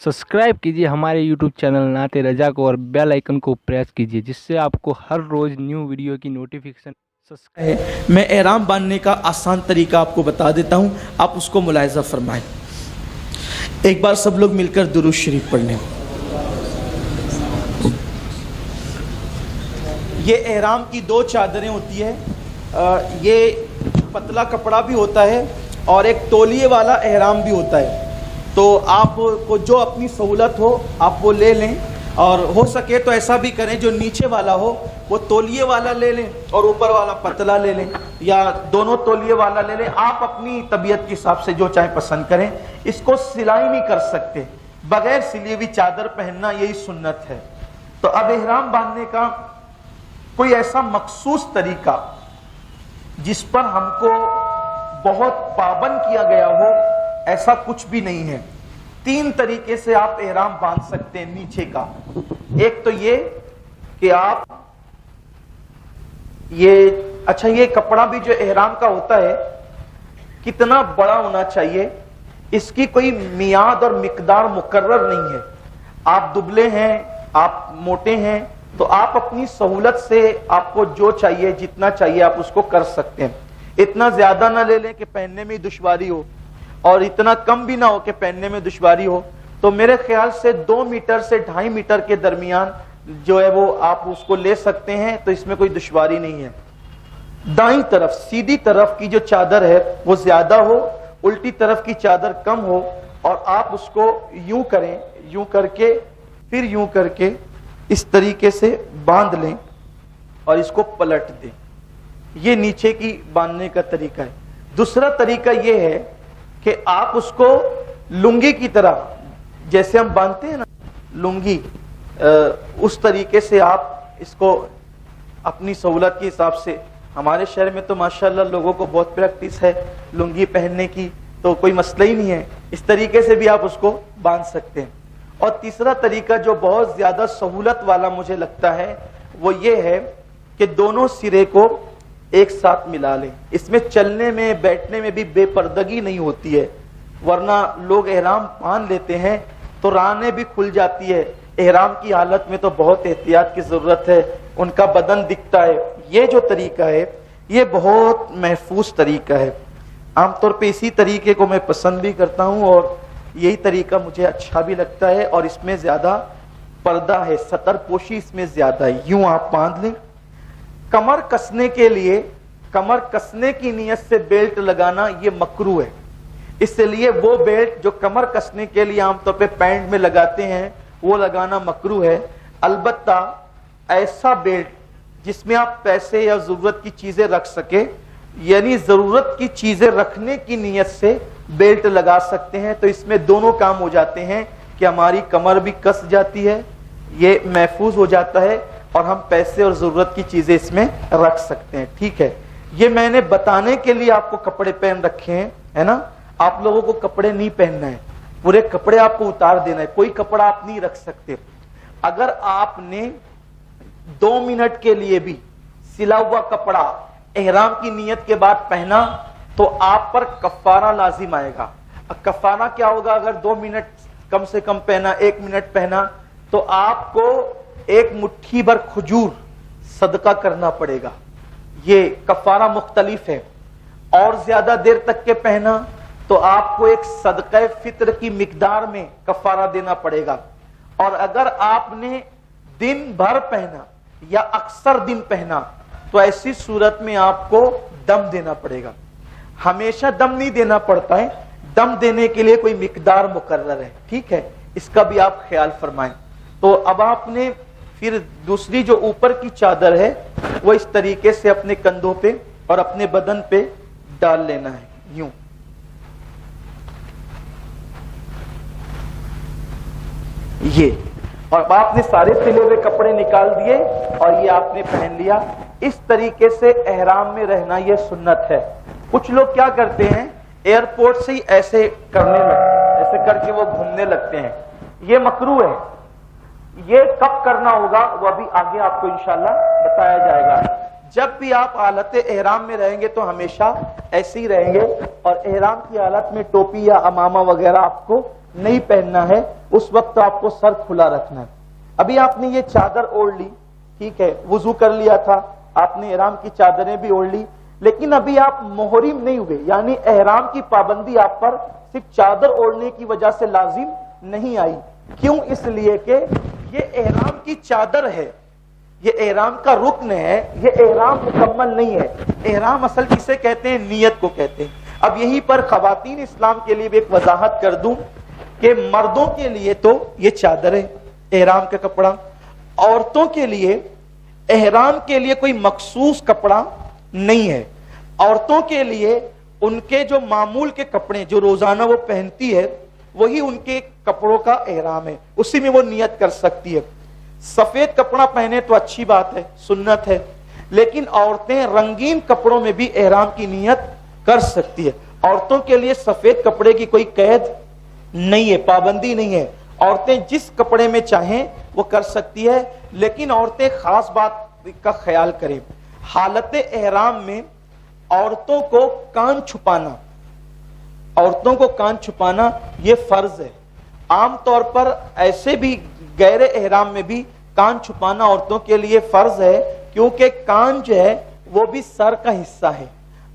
Subscribe कीजिए हमारे YouTube channel नाते रजा को और बेल आइकन को प्रेस कीजिए जिससे आपको हर रोज़ न्यू वीडियो की नोटिफिकेशन सब्सक्राइब। मैं एहराम बांधने का आसान तरीका आपको बता देता हूं, आप उसको मुलाहिजा फरमाएं। एक बार सब लोग मिलकर दुरूद शरीफ पढ़ लें। ये एहराम की दो चादरें होती है, ये पतला कपड़ा भी होता है और एक तौलिए वाला एहराम भी होता है। तो आपको जो अपनी सहूलत हो आप वो ले लें, और हो सके तो ऐसा भी करें जो नीचे वाला हो वो तौलिए वाला ले लें और ऊपर वाला पतला ले लें, या दोनों तौलिए वाला ले लें। आप अपनी तबीयत के हिसाब से जो चाहे पसंद करें। इसको सिलाई नहीं कर सकते, बगैर सिली हुई चादर पहनना यही सुन्नत है। तो अब एहराम बांधने का कोई ऐसा मखसूस तरीका जिस पर हमको बहुत पाबंद किया गया हो, ऐसा कुछ भी नहीं है। तीन तरीके से आप एहराम बांध सकते हैं नीचे का। एक तो ये कि आप ये कपड़ा भी जो एहराम का होता है कितना बड़ा होना चाहिए, इसकी कोई मियाद और मिकदार मुकर्रर नहीं है। आप दुबले हैं, आप मोटे हैं, तो आप अपनी सहूलत से आपको जो चाहिए जितना चाहिए आप उसको कर सकते हैं। इतना ज्यादा ना ले लें कि पहनने में दुश्वारी हो, और इतना कम भी ना हो कि पहनने में दुश्वारी हो। तो मेरे ख्याल से 2 मीटर से 2.5 मीटर के दरमियान जो है वो आप उसको ले सकते हैं, तो इसमें कोई दुश्वारी नहीं है। दाईं तरफ सीधी तरफ की जो चादर है वो ज्यादा हो, उल्टी तरफ की चादर कम हो, और आप उसको यूं करें, यूं करके फिर यूं करके इस तरीके से बांध लें और इसको पलट दें। ये नीचे की बांधने का तरीका है। दूसरा तरीका ये है कि आप उसको लुंगी की तरह, जैसे हम बांधते हैं ना लुंगी, उस तरीके से आप इसको अपनी सहूलत के हिसाब से। हमारे शहर में तो माशाल्लाह लोगों को बहुत प्रैक्टिस है लुंगी पहनने की, तो कोई मसला ही नहीं है। इस तरीके से भी आप उसको बांध सकते हैं। और तीसरा तरीका जो बहुत ज्यादा सहूलत वाला मुझे लगता है वो ये है कि दोनों सिरे को एक साथ मिला लें। इसमें चलने में बैठने में भी बेपर्दगी नहीं होती है, वरना लोग एहराम बांध लेते हैं तो रानें भी खुल जाती है। एहराम की हालत में तो बहुत एहतियात की जरूरत है, उनका बदन दिखता है। ये जो तरीका है ये बहुत महफूज तरीका है। आमतौर पे इसी तरीके को मैं पसंद भी करता हूँ और यही तरीका मुझे अच्छा भी लगता है, और इसमें ज्यादा पर्दा है, सतर पोशी इसमें ज्यादा है। यूं आप बांध लें। कमर कसने के लिए, कमर कसने की नियत से बेल्ट लगाना ये मकरूह है, इसलिए वो बेल्ट जो कमर कसने के लिए आमतौर पे पैंट में लगाते हैं वो लगाना मकरूह है। अलबत्ता ऐसा बेल्ट जिसमें आप पैसे या जरूरत की चीजें रख सके, यानी जरूरत की चीजें रखने की नियत से बेल्ट लगा सकते हैं, तो इसमें दोनों काम हो जाते हैं कि हमारी कमर भी कस जाती है, ये महफूज हो जाता है, और हम पैसे और जरूरत की चीजें इसमें रख सकते हैं। ठीक है, ये मैंने बताने के लिए आपको कपड़े पहन रखे हैं, है ना। आप लोगों को कपड़े नहीं पहनना है, पूरे कपड़े आपको उतार देना है, कोई कपड़ा आप नहीं रख सकते। अगर आपने 2 मिनट के लिए भी सिला हुआ कपड़ा एहराम की नियत के बाद पहना तो आप पर कफारा लाजिम आएगा। कफारा क्या होगा? अगर 2 मिनट कम से कम पहना, 1 मिनट पहना, तो आपको 1 मुट्ठी भर खजूर सदका करना पड़ेगा। ये कफारा मुख्तलिफ है। और ज्यादा देर तक के पहना तो आपको एक सदका फित्र की मिकदार में कफारा देना पड़ेगा। और अगर आपने दिन भर पहना या अक्सर दिन पहना तो ऐसी सूरत में आपको दम देना पड़ेगा। हमेशा दम नहीं देना पड़ता है, दम देने के लिए कोई मिकदार मुकर्रर है। ठीक है, इसका भी आप ख्याल फरमाएं। तो अब आपने फिर दूसरी जो ऊपर की चादर है वो इस तरीके से अपने कंधों पे और अपने बदन पे डाल लेना है, यूं। ये, और अब आपने सारे सिले हुए कपड़े निकाल दिए और ये आपने पहन लिया। इस तरीके से एहराम में रहना ये सुन्नत है। कुछ लोग क्या करते हैं, एयरपोर्ट से ही ऐसे करने लगते, ऐसे करके वो घूमने लगते हैं, ये मकरूह है। ये कब करना होगा वो अभी आगे आपको इंशाल्लाह बताया जाएगा। जब भी आप हालत एहराम में रहेंगे तो हमेशा ऐसे ही रहेंगे, और एहराम की हालत में टोपी या अमामा वगैरह आपको नहीं पहनना है। उस वक्त आपको सर खुला रखना है। अभी आपने ये चादर ओढ़ ली, ठीक है, वुजू कर लिया था, आपने एहराम की चादरें भी ओढ़ ली, लेकिन अभी आप मोहरिम नहीं हुए, यानी एहराम की पाबंदी आप पर सिर्फ चादर ओढ़ने की वजह से लाजिम नहीं आई। क्यों? इसलिए कि ये एहराम की चादर है, ये एहराम का रुकन है, ये एहराम मुकम्मल नहीं है। एहराम असल किसे कहते हैं? नियत को कहते हैं। अब यहीं पर खवातीन इस्लाम के लिए भी एक वजाहत कर दूं कि मर्दों के लिए तो ये चादर है, एहराम का कपड़ा, औरतों के लिए एहराम के लिए कोई मखसूस कपड़ा नहीं है। औरतों के लिए उनके जो मामूल के कपड़े जो रोजाना वो पहनती है वही उनके कपड़ों का एहराम है, उसी में वो नियत कर सकती है। सफेद कपड़ा पहने तो अच्छी बात है, सुन्नत है, लेकिन औरतें रंगीन कपड़ों में भी एहराम की नियत कर सकती है। औरतों के लिए सफेद कपड़े की कोई कैद नहीं है, पाबंदी नहीं है, औरतें जिस कपड़े में चाहें वो कर सकती है। लेकिन औरतें खास बात का ख्याल करें, हालत एहराम में औरतों को कान छुपाना, औरतों को कान छुपाना ये फर्ज है। आम तौर पर ऐसे भी गैर एहराम में भी कान छुपाना औरतों के लिए फर्ज है, क्योंकि कान जो है वो भी सर का हिस्सा है।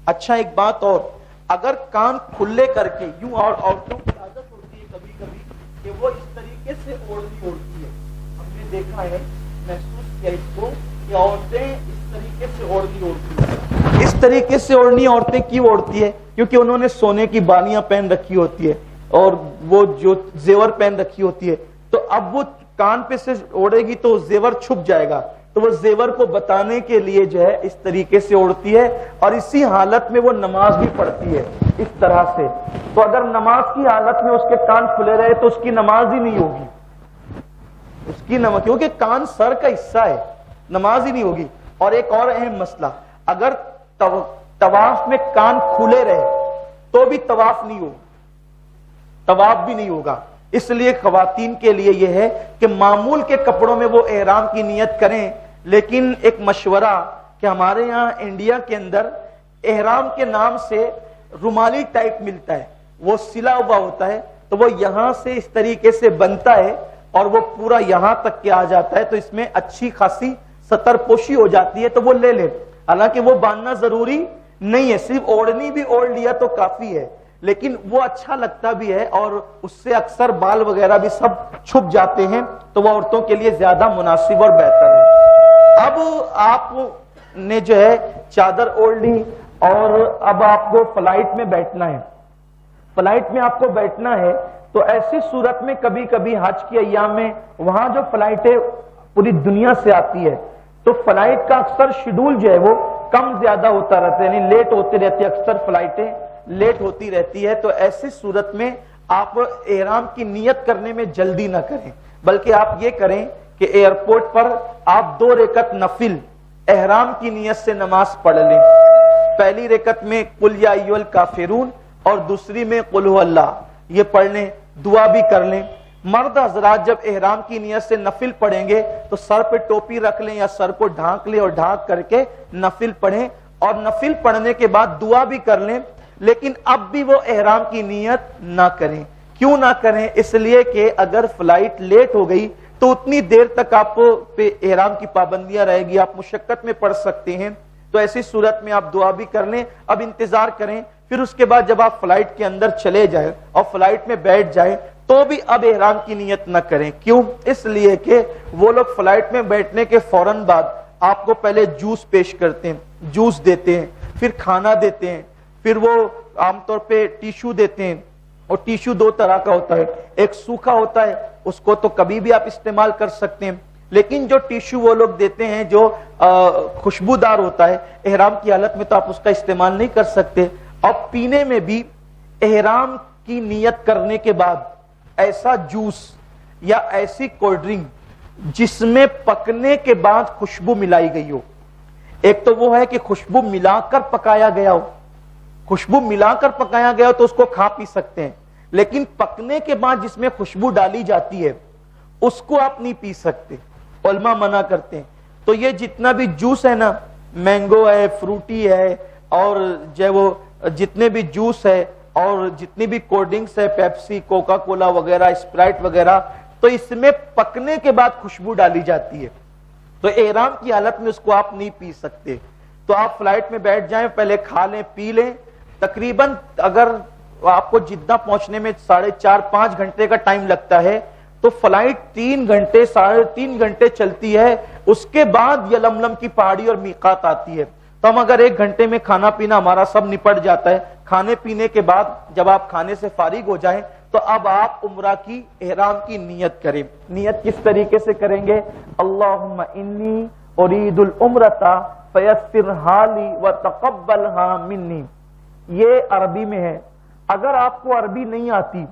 अच्छा, एक बात और, अगर कान खुले करके यूं, और औरतों की आदत होती है कभी कभी कि वो इस तरीके से ओढ़ती है, हमने देखा है, महसूस किया इसको कि औरतें इस तरीके से ओढ़ती है। इस तरीके से ओढ़नी औरतें क्यों ओढ़ती है? क्योंकि उन्होंने सोने की बालियां पहन रखी होती है और वो जो जेवर पहन रखी होती है, तो अब वो कान पे से ओढ़ेगी तो जेवर छुप जाएगा, तो वो जेवर को बताने के लिए जो है इस तरीके से ओढ़ती है, और इसी हालत में वो नमाज भी पढ़ती है इस तरह से। तो अगर नमाज की हालत में उसके कान खुले रहे तो उसकी नमाज ही नहीं होगी, उसकी नमाज, क्योंकि कान सर का हिस्सा है, नमाज ही नहीं होगी। और एक और अहम मसला, अगर तवाफ में कान खुले रहे तो भी तवाफ नहीं होगा, तवाफ भी नहीं होगा। इसलिए खवातीन के लिए यह है कि मामूल के कपड़ों में वो एहराम की नियत करें। लेकिन एक मशवरा कि हमारे यहाँ इंडिया के अंदर एहराम के नाम से रुमाली टाइप मिलता है, वो सिला हुआ होता है, तो वो यहां से इस तरीके से बनता है और वो पूरा यहां तक के आ जाता है, तो इसमें अच्छी खासी सतरपोशी हो जाती है, तो वो ले ले। हालांकि वो बांधना जरूरी नहीं है, सिर्फ ओढ़नी भी ओढ़ लिया तो काफी है, लेकिन वो अच्छा लगता भी है और उससे अक्सर बाल वगैरह भी सब छुप जाते हैं, तो वो औरतों के लिए ज्यादा मुनासिब और बेहतर है। अब आपने जो है चादर ओढ़ ली और अब आपको फ्लाइट में बैठना है। फ्लाइट में आपको बैठना है तो ऐसी सूरत में कभी कभी हज की अय्याम में वहां जो फ्लाइटें पूरी दुनिया से आती है, तो फ्लाइट का अक्सर शेड्यूल जो है वो कम ज्यादा होता रहता है, यानी लेट होती रहती है, अक्सर फ्लाइटें लेट होती रहती है। तो ऐसी सूरत में आप एहराम की नियत करने में जल्दी ना करें, बल्कि आप ये करें कि एयरपोर्ट पर आप 2 रकत नफिल एहराम की नियत से नमाज पढ़ लें। पहली रकत में कुल या अय्युहल काफिरून और दूसरी में कुल हु अल्लाह, ये पढ़ लें, दुआ भी कर लें। मर्द हजरात जब एहराम की नियत से नफिल पढ़ेंगे तो सर पे टोपी रख लें या सर को ढांक लें और ढांक करके नफिल पढ़ें, और नफिल पढ़ने के बाद दुआ भी कर लें। लेकिन अब भी वो एहराम की नियत ना करें। क्यों ना करें? इसलिए कि अगर फ्लाइट लेट हो गई तो उतनी देर तक आप पे एहराम की पाबंदियां रहेगी, आप मुशक्कत में पड़ सकते हैं। तो ऐसी सूरत में आप दुआ भी कर लें, अब इंतजार करें, फिर उसके बाद जब आप फ्लाइट के अंदर चले जाएं और फ्लाइट में बैठ जाएं तो भी अब एहराम की नियत न करें। क्यों? इसलिए कि वो लोग फ्लाइट में बैठने के फौरन बाद आपको पहले जूस पेश करते हैं, जूस देते हैं, फिर खाना देते हैं, फिर वो आमतौर पे टिश्यू देते हैं, और टिश्यू 2 तरह का होता है, एक सूखा होता है, उसको तो कभी भी आप इस्तेमाल कर सकते हैं, लेकिन जो टिश्यू वो लोग देते हैं जो खुशबूदार होता है, एहराम की हालत में तो आप उसका इस्तेमाल नहीं कर सकते। और पीने में भी एहराम की नियत करने के बाद ऐसा जूस या ऐसी कोल्ड ड्रिंक जिसमें पकने के बाद खुशबू मिलाई गई हो, एक तो वो है कि खुशबू मिलाकर पकाया गया हो, खुशबू मिलाकर पकाया गया हो तो उसको खा पी सकते हैं, लेकिन पकने के बाद जिसमें खुशबू डाली जाती है उसको आप नहीं पी सकते, उलमा मना करते हैं। तो ये जितना भी जूस है ना, मैंगो है, फ्रूटी है, और जो वो जितने भी जूस है اور جتنی بھی کولڈ ڈرنکس ہے پیپسی کوکا کولا وغیرہ اسپرائٹ وغیرہ تو اس میں پکنے کے بعد خوشبو ڈالی جاتی ہے، تو احرام کی حالت میں اس کو آپ نہیں پی سکتے۔ تو آپ فلائٹ میں بیٹھ جائیں، پہلے کھا لیں پی لیں، تقریباً اگر آپ کو جدہ پہنچنے میں 4.5-5 گھنٹے کا ٹائم لگتا ہے تو فلائٹ 3 گھنٹے 3.5 گھنٹے چلتی ہے، اس کے بعد یلملم کی پہاڑی اور میقات آتی ہے۔ تو ہم اگر 1 گھنٹے میں کھانا پینا ہمارا سب نپٹ جاتا ہے، کھانے پینے کے بعد جب آپ کھانے سے فارغ ہو جائیں تو اب آپ عمرہ کی احرام کی نیت کریں۔ نیت کس طریقے سے کریں گے؟ اللہم انی ارید العمرۃ فیسرھا لی وتقبلھا منی، یہ عربی میں ہے۔ اگر آپ کو عربی نہیں آتی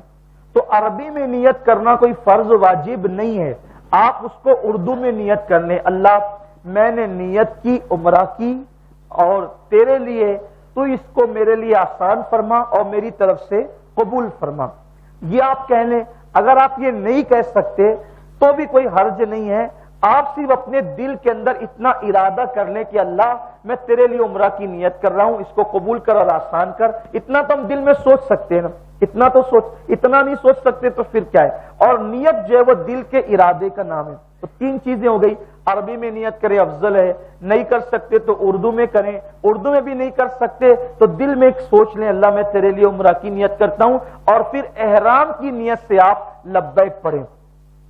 تو عربی میں نیت کرنا کوئی فرض واجب نہیں ہے، آپ اس کو اردو میں نیت کر لیں۔ اللہ میں نے نیت کی عمرہ کی اور تیرے لیے تو اس کو میرے لیے آسان فرما اور میری طرف سے قبول فرما، یہ آپ کہہ لیں۔ اگر آپ یہ نہیں کہہ سکتے تو بھی کوئی حرج نہیں ہے، آپ صرف اپنے دل کے اندر اتنا ارادہ کر لیں کہ اللہ میں تیرے لیے عمرہ کی نیت کر رہا ہوں، اس کو قبول کر اور آسان کر۔ اتنا تو ہم دل میں سوچ سکتے ہیں نا، اتنا نہیں سوچ سکتے تو پھر کیا ہے؟ اور نیت جو ہے وہ دل کے ارادے کا نام ہے۔ تو 3 چیزیں ہو گئی، عربی میں نیت کریں افضل ہے، نہیں کر سکتے تو اردو میں کریں، اردو میں بھی نہیں کر سکتے تو دل میں ایک سوچ لیں اللہ میں تیرے لیے عمرہ کی نیت کرتا ہوں، اور پھر احرام کی نیت سے آپ لبیک پڑھیں،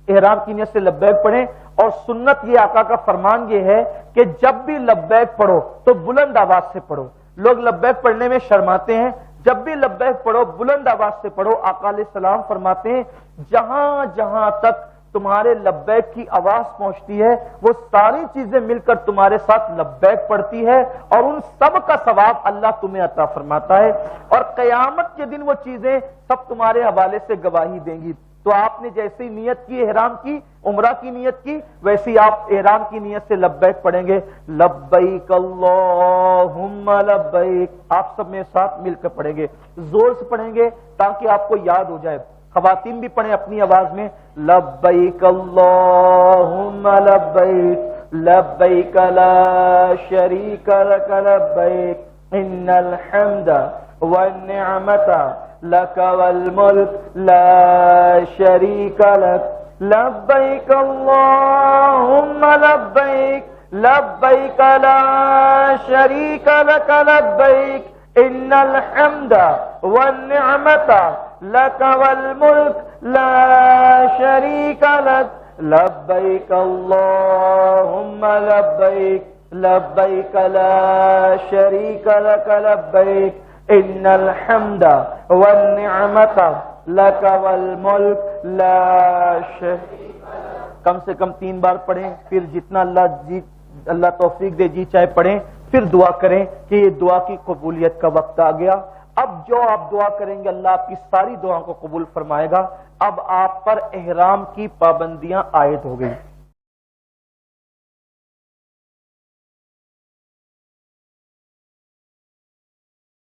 احرام کی نیت سے لبیک پڑھیں۔ اور سنت یہ آقا کا فرمان یہ ہے کہ جب بھی لبیک پڑھو تو بلند آواز سے پڑھو۔ لوگ لبیک پڑھنے میں شرماتے ہیں، جب بھی لبیک پڑھو بلند آواز سے پڑھو۔ آقا علیہ السلام فرماتے ہیں جہاں جہاں تک تمہارے لبیک کی آواز پہنچتی ہے وہ ساری چیزیں مل کر تمہارے ساتھ لبیک پڑھتی ہے، اور ان سب کا ثواب اللہ تمہیں عطا فرماتا ہے، اور قیامت کے دن وہ چیزیں سب تمہارے حوالے سے گواہی دیں گی۔ تو آپ نے جیسے ہی نیت کی احرام کی، عمرہ کی نیت کی، ویسے ہی آپ احرام کی نیت سے لبیک پڑھیں گے، لبیک اللہم لبیک۔ آپ سب میں ساتھ مل کر پڑھیں گے، زور سے پڑھیں گے تاکہ آپ کو یاد ہو جائے۔ خواتین بھی پڑھیں اپنی آواز میں، لبیک اللہم لبیک لبیک لا شریک لک لبیک ان الحمد والنعمت لک والملک لا شریک لک لبیک اللہم لبیک لبیک لا شریک لک لبیک ان الحمد والنعمت لک والملک لا شریک لک لبیک اللہم لبیک لبیک لا شریک لک لبیک ان الحمد والنعمت لک والملک لا شریک لک۔ کم سے کم 3 بار پڑھیں، پھر جتنا اللہ توفیق دے جی چاہے پڑھیں، پھر دعا کریں کہ یہ دعا کی قبولیت کا وقت آ گیا۔ اب جو آپ دعا کریں گے اللہ آپ کی ساری دعاؤں کو قبول فرمائے گا۔ اب آپ پر احرام کی پابندیاں عائد ہو گئی۔